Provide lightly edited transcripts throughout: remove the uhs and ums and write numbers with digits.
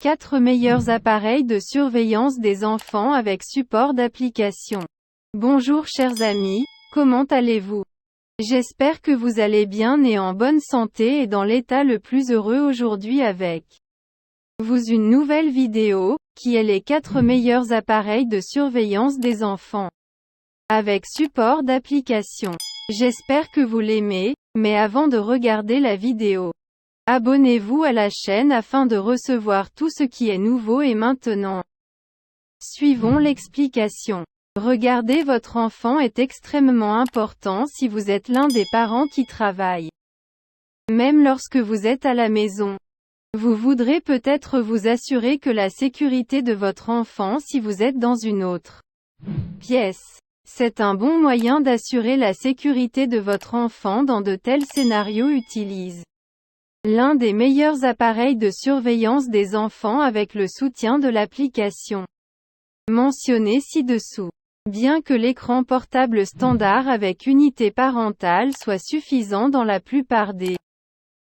4 meilleurs appareils de surveillance des enfants avec support d'application. Bonjour chers amis, comment allez-vous? J'espère que vous allez bien et en bonne santé et dans l'état le plus heureux aujourd'hui avec vous une nouvelle vidéo, qui est les 4 meilleurs appareils de surveillance des enfants avec support d'application. J'espère que vous l'aimez, mais avant de regarder la vidéo, abonnez-vous à la chaîne afin de recevoir tout ce qui est nouveau et maintenant. Suivons l'explication. Regarder votre enfant est extrêmement important si vous êtes l'un des parents qui travaille. Même lorsque vous êtes à la maison. Vous voudrez peut-être vous assurer que la sécurité de votre enfant si vous êtes dans une autre pièce. C'est un bon moyen d'assurer la sécurité de votre enfant dans de tels scénarios. Utilise l'un des meilleurs appareils de surveillance des enfants avec le soutien de l'application mentionnée ci-dessous. Bien que l'écran portable standard avec unité parentale soit suffisant dans la plupart des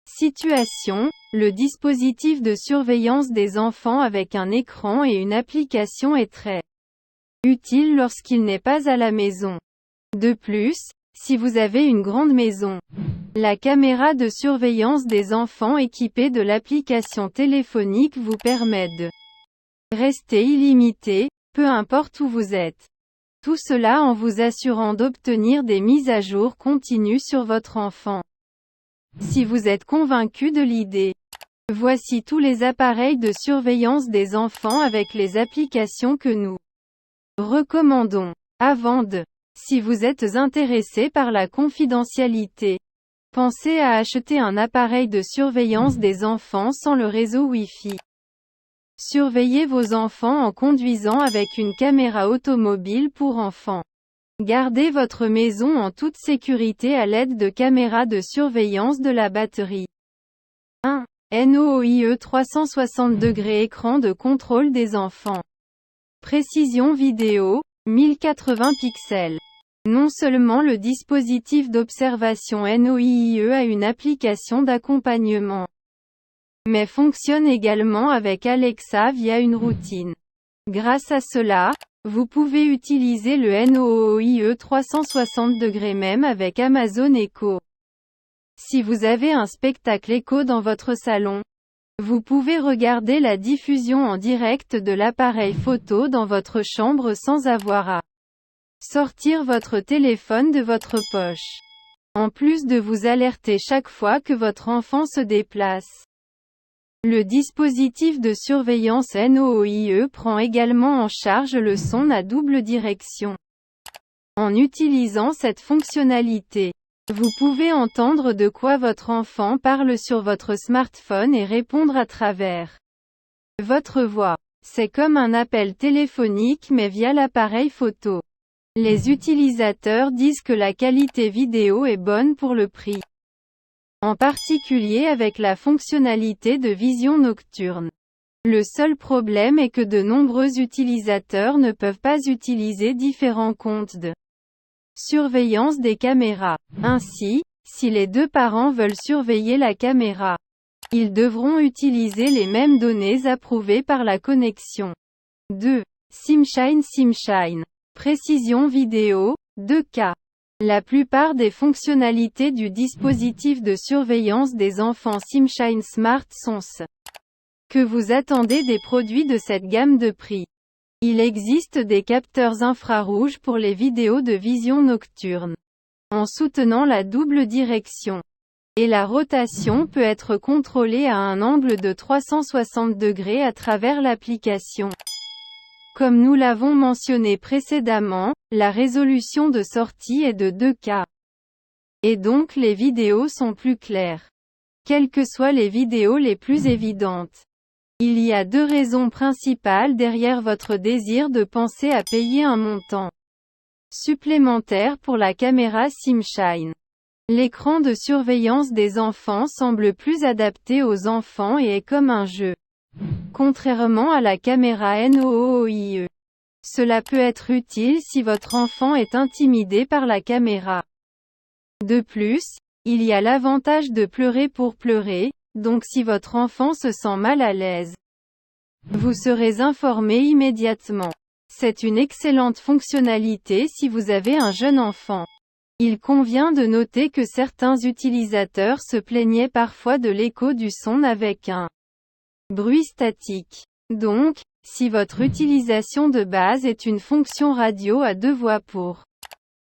situations, le dispositif de surveillance des enfants avec un écran et une application est très utile lorsqu'il n'est pas à la maison. De plus, si vous avez une grande maison, la caméra de surveillance des enfants équipée de l'application téléphonique vous permet de rester illimité, peu importe où vous êtes. Tout cela en vous assurant d'obtenir des mises à jour continues sur votre enfant. Si vous êtes convaincu de l'idée, voici tous les appareils de surveillance des enfants avec les applications que nous recommandons. Si vous êtes intéressé par la confidentialité, pensez à acheter un appareil de surveillance des enfants sans le réseau Wi-Fi. Surveillez vos enfants en conduisant avec une caméra automobile pour enfants. Gardez votre maison en toute sécurité à l'aide de caméras de surveillance de la batterie. 1. NOIE 360° écran de contrôle des enfants. Précision vidéo, 1080 pixels. Non seulement le dispositif d'observation NOIE a une application d'accompagnement, mais fonctionne également avec Alexa via une routine. Grâce à cela, vous pouvez utiliser le NOIE 360° même avec Amazon Echo. Si vous avez un spectacle Echo dans votre salon, vous pouvez regarder la diffusion en direct de l'appareil photo dans votre chambre sans avoir à sortir votre téléphone de votre poche. En plus de vous alerter chaque fois que votre enfant se déplace. Le dispositif de surveillance NOIE prend également en charge le son à double direction. En utilisant cette fonctionnalité, vous pouvez entendre de quoi votre enfant parle sur votre smartphone et répondre à travers votre voix. C'est comme un appel téléphonique mais via l'appareil photo. Les utilisateurs disent que la qualité vidéo est bonne pour le prix. En particulier avec la fonctionnalité de vision nocturne. Le seul problème est que de nombreux utilisateurs ne peuvent pas utiliser différents comptes de surveillance des caméras. Ainsi, si les deux parents veulent surveiller la caméra, ils devront utiliser les mêmes données approuvées par la connexion. 2. SimShine. Précision vidéo, 2K. La plupart des fonctionnalités du dispositif de surveillance des enfants SimShine Smart sont ce que vous attendez des produits de cette gamme de prix. Il existe des capteurs infrarouges pour les vidéos de vision nocturne, en soutenant la double direction. Et la rotation peut être contrôlée à un angle de 360° à travers l'application. Comme nous l'avons mentionné précédemment, la résolution de sortie est de 2K. Et donc les vidéos sont plus claires. Quelles que soient les vidéos les plus évidentes. Il y a 2 raisons principales derrière votre désir de penser à payer un montant supplémentaire pour la caméra SimShine. L'écran de surveillance des enfants semble plus adapté aux enfants et est comme un jeu. Contrairement à la caméra NOIE. Cela peut être utile si votre enfant est intimidé par la caméra. De plus, il y a l'avantage de pleurer pour pleurer, donc si votre enfant se sent mal à l'aise, Vous serez informé immédiatement. C'est une excellente fonctionnalité si vous avez un jeune enfant. Il convient de noter que certains utilisateurs se plaignaient parfois de l'écho du son avec un bruit statique. Donc, si votre utilisation de base est une fonction radio à deux voix pour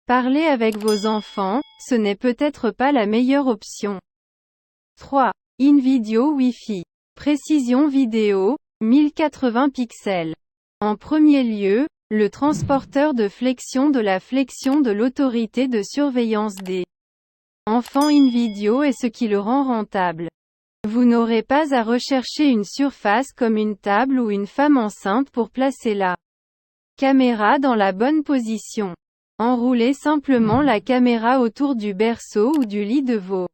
parler avec vos enfants, ce n'est peut-être pas la meilleure option. 3. InVideo Wi-Fi. Précision vidéo, 1080 pixels. En premier lieu, le transporteur de flexion de la flexion de l'autorité de surveillance des enfants InVideo est ce qui le rend rentable. Vous n'aurez pas à rechercher une surface comme une table ou une femme enceinte pour placer la caméra dans la bonne position. Enroulez simplement la caméra autour du berceau ou du lit de vos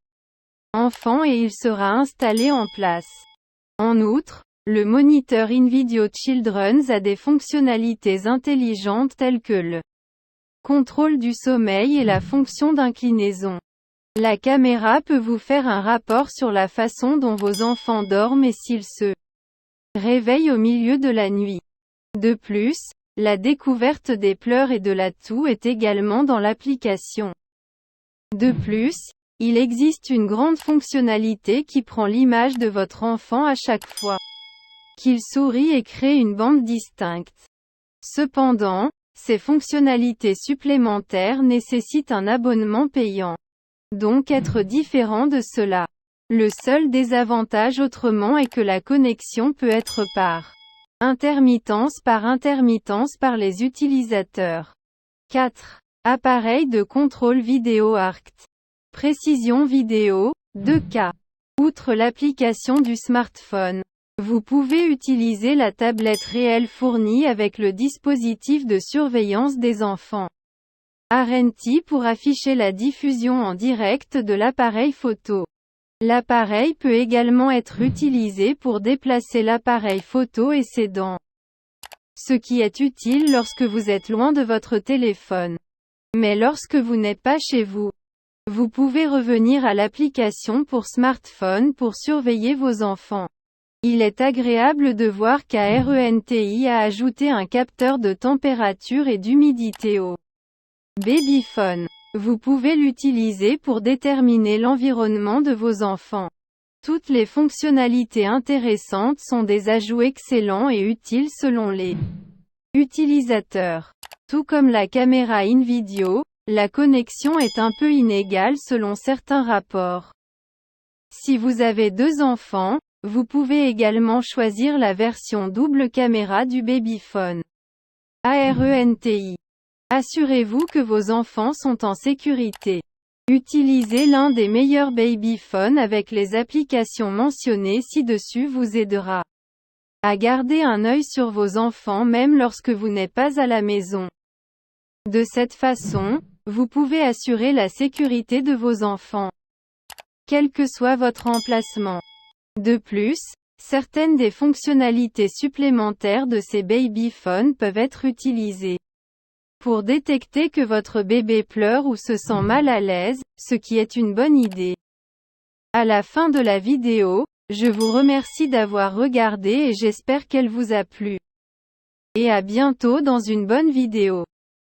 enfants et il sera installé en place. En outre, le moniteur InVideo Children's a des fonctionnalités intelligentes telles que le contrôle du sommeil et la fonction d'inclinaison. La caméra peut vous faire un rapport sur la façon dont vos enfants dorment et s'ils se réveillent au milieu de la nuit. De plus, la découverte des pleurs et de la toux est également dans l'application. De plus, il existe une grande fonctionnalité qui prend l'image de votre enfant à chaque fois qu'il sourit et crée une bande distincte. Cependant, ces fonctionnalités supplémentaires nécessitent un abonnement payant. Donc être différent de cela. Le seul désavantage autrement est que la connexion peut être par intermittence par les utilisateurs. 4. Appareil de contrôle vidéo ARCT. Précision vidéo, 2K. Outre l'application du smartphone, vous pouvez utiliser la tablette réelle fournie avec le dispositif de surveillance des enfants RNT pour afficher la diffusion en direct de l'appareil photo. L'appareil peut également être utilisé pour déplacer l'appareil photo et ses dents, ce qui est utile lorsque vous êtes loin de votre téléphone. Mais lorsque vous n'êtes pas chez vous, vous pouvez revenir à l'application pour smartphone pour surveiller vos enfants. Il est agréable de voir qu'RENTI a ajouté un capteur de température et d'humidité au babyphone. Vous pouvez l'utiliser pour déterminer l'environnement de vos enfants. Toutes les fonctionnalités intéressantes sont des ajouts excellents et utiles selon les utilisateurs. Tout comme la caméra InVideo, la connexion est un peu inégale selon certains rapports. Si vous avez 2 enfants, vous pouvez également choisir la version double caméra du babyphone. ARENTI. Assurez-vous que vos enfants sont en sécurité. Utilisez l'un des meilleurs babyphones avec les applications mentionnées ci-dessus vous aidera à garder un œil sur vos enfants même lorsque vous n'êtes pas à la maison. De cette façon, vous pouvez assurer la sécurité de vos enfants, quel que soit votre emplacement. De plus, certaines des fonctionnalités supplémentaires de ces babyphones peuvent être utilisées pour détecter que votre bébé pleure ou se sent mal à l'aise, ce qui est une bonne idée. À la fin de la vidéo, je vous remercie d'avoir regardé et j'espère qu'elle vous a plu. Et à bientôt dans une bonne vidéo.